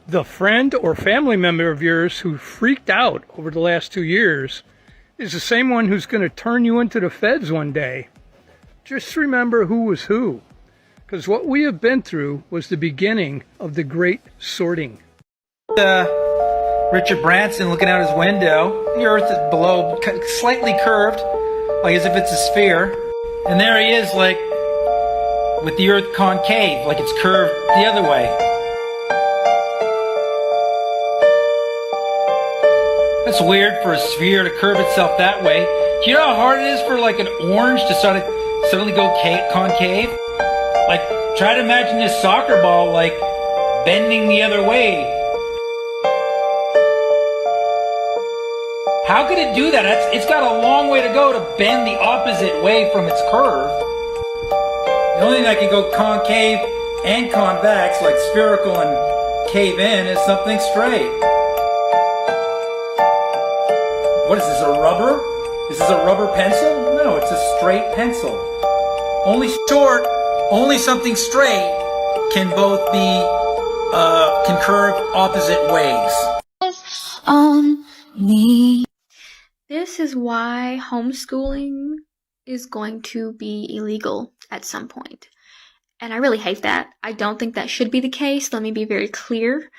The friend or family member of yours who freaked out over the last 2 years is the same one who's going to turn you into the feds one day. Just remember who was who, because what we have been through was the beginning of the great sorting. Richard Branson looking out his window. The earth is below, slightly curved, like as if it's a sphere. And there he is, like, with the earth concave, like it's curved the other way. That's weird for a sphere to curve itself that way. Do you know how hard it is for like an orange to suddenly go concave? Like, try to imagine this soccer ball like bending the other way. How could it do that? It's got a long way to go to bend the opposite way from its curve. The only thing that can go concave and convex, like spherical and cave in, is something straight. What is this, a rubber? Is this a rubber pencil? No, it's a straight pencil. Only short, only something straight can both be, can curve opposite ways. On me. This is why homeschooling is going to be illegal at some point. And I really hate that. I don't think that should be the case. Let me be very clear.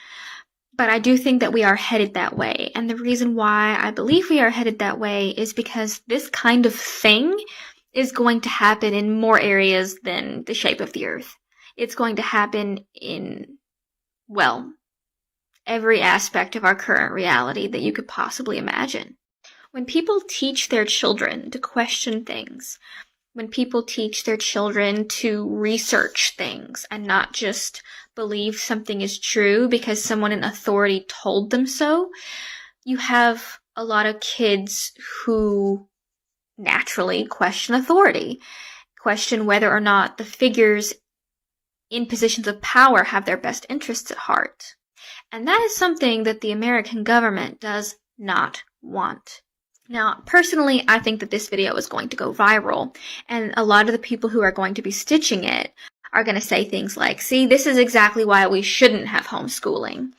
But I do think that we are headed that way. And the reason why I believe we are headed that way is because this kind of thing is going to happen in more areas than the shape of the earth. It's going to happen in, well, every aspect of our current reality that you could possibly imagine. When people teach their children to question things, when people teach their children to research things and not just believe something is true because someone in authority told them so, you have a lot of kids who naturally question authority, question whether or not the figures in positions of power have their best interests at heart. And that is something that the American government does not want. Now, personally, I think that this video is going to go viral, and a lot of the people who are going to be stitching it are going to say things like, see, this is exactly why we shouldn't have homeschooling.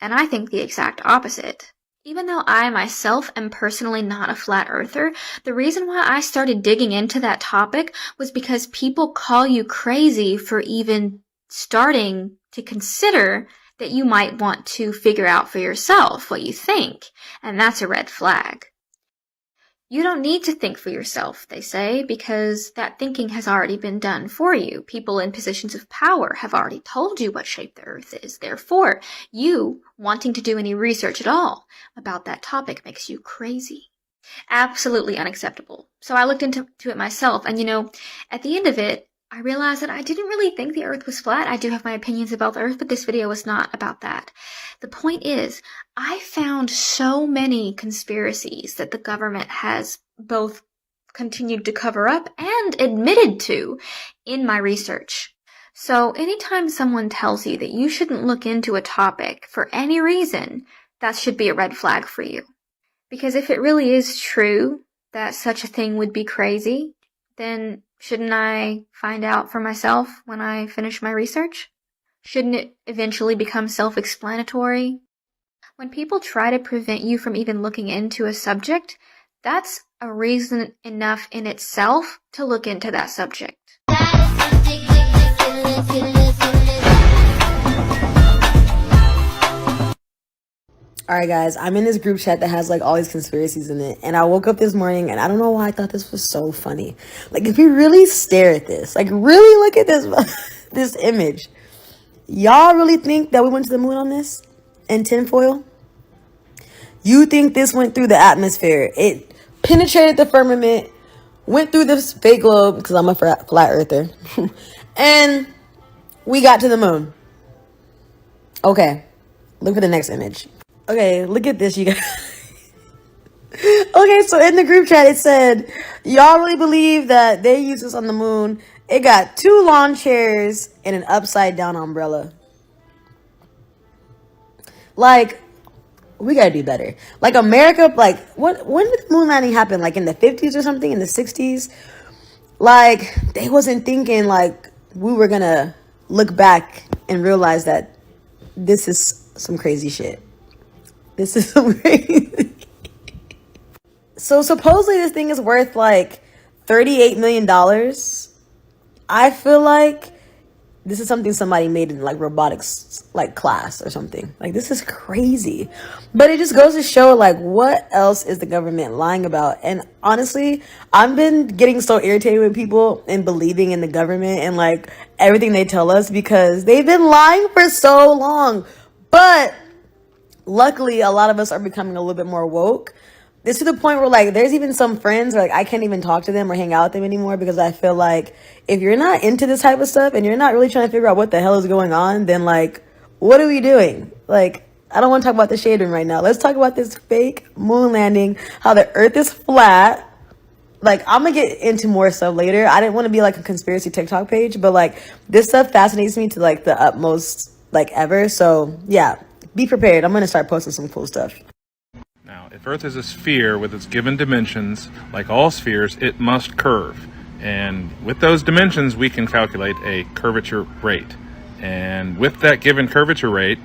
And I think the exact opposite. Even though I myself am personally not a flat earther, the reason why I started digging into that topic was because people call you crazy for even starting to consider that you might want to figure out for yourself what you think, and that's a red flag. You don't need to think for yourself, they say, because that thinking has already been done for you. People in positions of power have already told you what shape the earth is. Therefore, you wanting to do any research at all about that topic makes you crazy. Absolutely unacceptable. So I looked into it myself, and at the end of it, I realized that I didn't really think the earth was flat. I do have my opinions about the earth, but this video was not about that. The point is, I found so many conspiracies that the government has both continued to cover up and admitted to in my research. So anytime someone tells you that you shouldn't look into a topic for any reason, that should be a red flag for you. Because if it really is true that such a thing would be crazy, then shouldn't I find out for myself when I finish my research? Shouldn't it eventually become self-explanatory? When people try to prevent you from even looking into a subject, that's a reason enough in itself to look into that subject. Alright guys, I'm in this group chat that has like all these conspiracies in it, and I woke up this morning and I don't know why I thought this was so funny. Like, if you really stare at this, like really look at this this image, y'all really think that we went to the moon on this in tinfoil? You think this went through the atmosphere? It penetrated the firmament, went through this fake globe, because I'm a flat earther, and we got to the moon. Okay, look for the next image. Okay, look at this, you guys. Okay, so in the group chat, it said, y'all really believe that they used this on the moon? It got 2 lawn chairs and an upside down umbrella. Like, we gotta do better. Like, America, like, when did the moon landing happen? Like, in the 50s or something? In the 60s? Like, they wasn't thinking, like, we were gonna look back and realize that this is some crazy shit. This is some crazy. So supposedly this thing is worth like $38 million. I feel like this is something somebody made in like robotics like class or something. Like, this is crazy. But it just goes to show like what else is the government lying about. And honestly, I've been getting so irritated with people and believing in the government and like everything they tell us because they've been lying for so long. But luckily, a lot of us are becoming a little bit more woke. It's to the point where like there's even some friends where, like, I can't even talk to them or hang out with them anymore because I feel like if you're not into this type of stuff and you're not really trying to figure out what the hell is going on, then like, what are we doing? Like, I don't want to talk about the shade room right now. Let's talk about this fake moon landing, how the earth is flat. Like, I'm gonna get into more stuff later. I didn't want to be like a conspiracy TikTok page, but like this stuff fascinates me to like the utmost like ever. So yeah, be prepared. I'm gonna start posting some cool stuff. Now, if Earth is a sphere with its given dimensions, like all spheres, it must curve. And with those dimensions, we can calculate a curvature rate. And with that given curvature rate,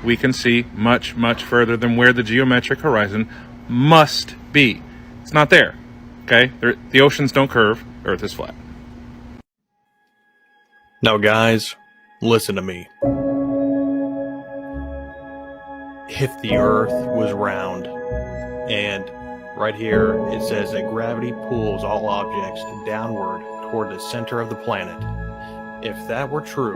we can see much, much further than where the geometric horizon must be. It's not there, okay? The oceans don't curve. Earth is flat. Now, guys, listen to me. If the Earth was round, and right here it says that gravity pulls all objects downward toward the center of the planet. If that were true,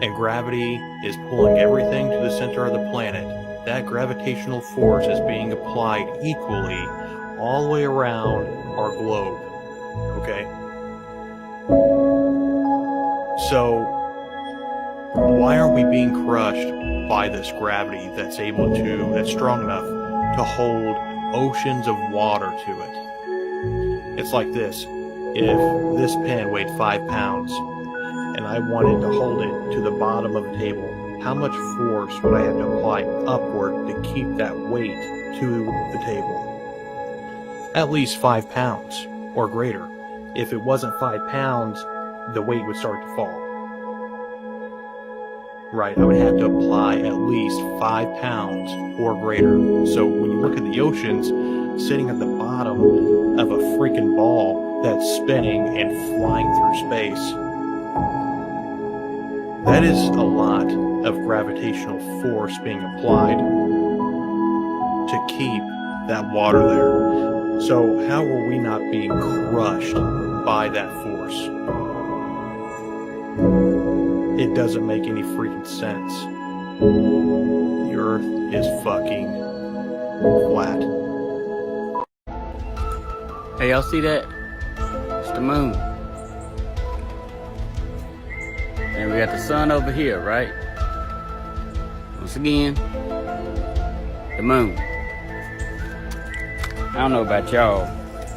and gravity is pulling everything to the center of the planet, that gravitational force is being applied equally all the way around our globe. Okay? So, why aren't we being crushed by this gravity that's strong enough to hold oceans of water to it? It's like this. If this pen weighed 5 pounds and I wanted to hold it to the bottom of the table, how much force would I have to apply upward to keep that weight to the table? At least 5 pounds or greater. If it wasn't 5 pounds, the weight would start to fall. Right, I would have to apply at least 5 pounds or greater. So when you look at the oceans, sitting at the bottom of a freaking ball that's spinning and flying through space, that is a lot of gravitational force being applied to keep that water there. So how are we not being crushed by that force? It doesn't make any freaking sense. The Earth is fucking flat. Hey, y'all see that? It's the moon. And we got the sun over here, right? Once again, the moon. I don't know about y'all.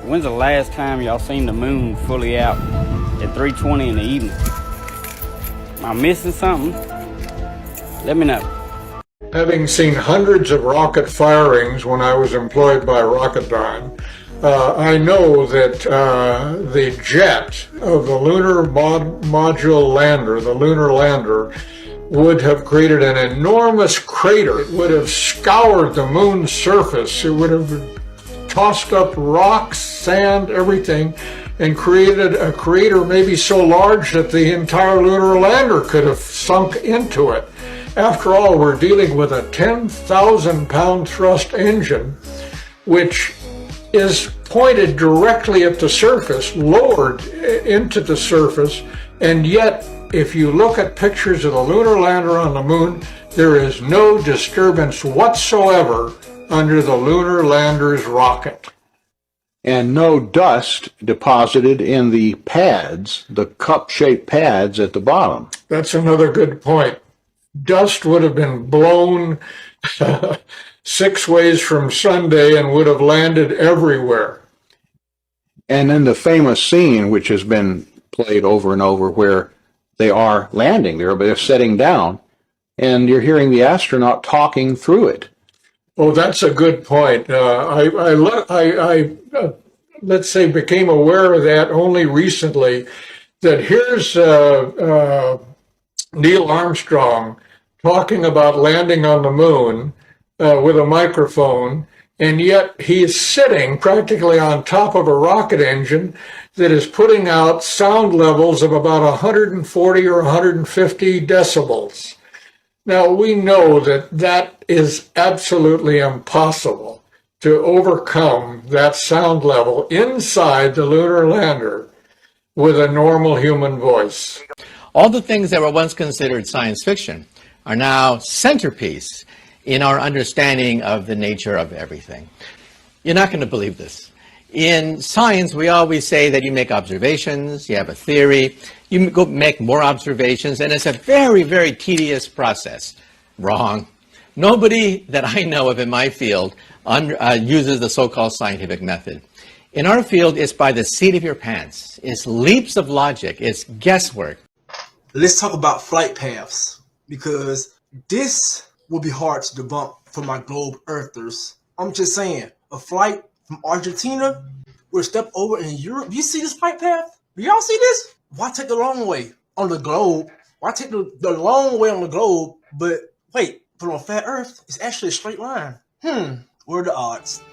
When's the last time y'all seen the moon fully out at 3:20 in the evening? Am I missing something? Let me know. Having seen hundreds of rocket firings when I was employed by Rocketdyne, I know that the jet of the lunar module lander, the lunar lander, would have created an enormous crater. It would have scoured the moon's surface. It would have tossed up rocks, sand, everything, and created a crater maybe so large that the entire lunar lander could have sunk into it. After all, we're dealing with a 10,000-pound thrust engine, which is pointed directly at the surface, lowered into the surface, and yet, if you look at pictures of the lunar lander on the moon, there is no disturbance whatsoever under the lunar lander's rocket. And no dust deposited in the pads, the cup-shaped pads at the bottom. That's another good point. Dust would have been blown 6 ways from Sunday and would have landed everywhere. And then the famous scene, which has been played over and over, where they are landing there, but they're setting down, and you're hearing the astronaut talking through it. Oh, that's a good point. I let's say, became aware of that only recently, that here's Neil Armstrong talking about landing on the moon with a microphone, and yet he is sitting practically on top of a rocket engine that is putting out sound levels of about 140 or 150 decibels. Now, we know that that is absolutely impossible to overcome that sound level inside the lunar lander with a normal human voice. All the things that were once considered science fiction are now centerpiece in our understanding of the nature of everything. You're not going to believe this. In science, we always say that you make observations, you have a theory, you go make more observations, and it's a very, very tedious process. Wrong. Nobody that I know of in my field uses the so-called scientific method. In our field, it's by the seat of your pants. It's leaps of logic. It's guesswork. Let's talk about flight paths, because this will be hard to debunk for my globe earthers. I'm just saying, a flight from Argentina will step over in Europe. You see this flight path? Do y'all see this? Why take the long way on the globe? Why take the long way on the globe? But wait, but on flat Earth, it's actually a straight line. What are the odds?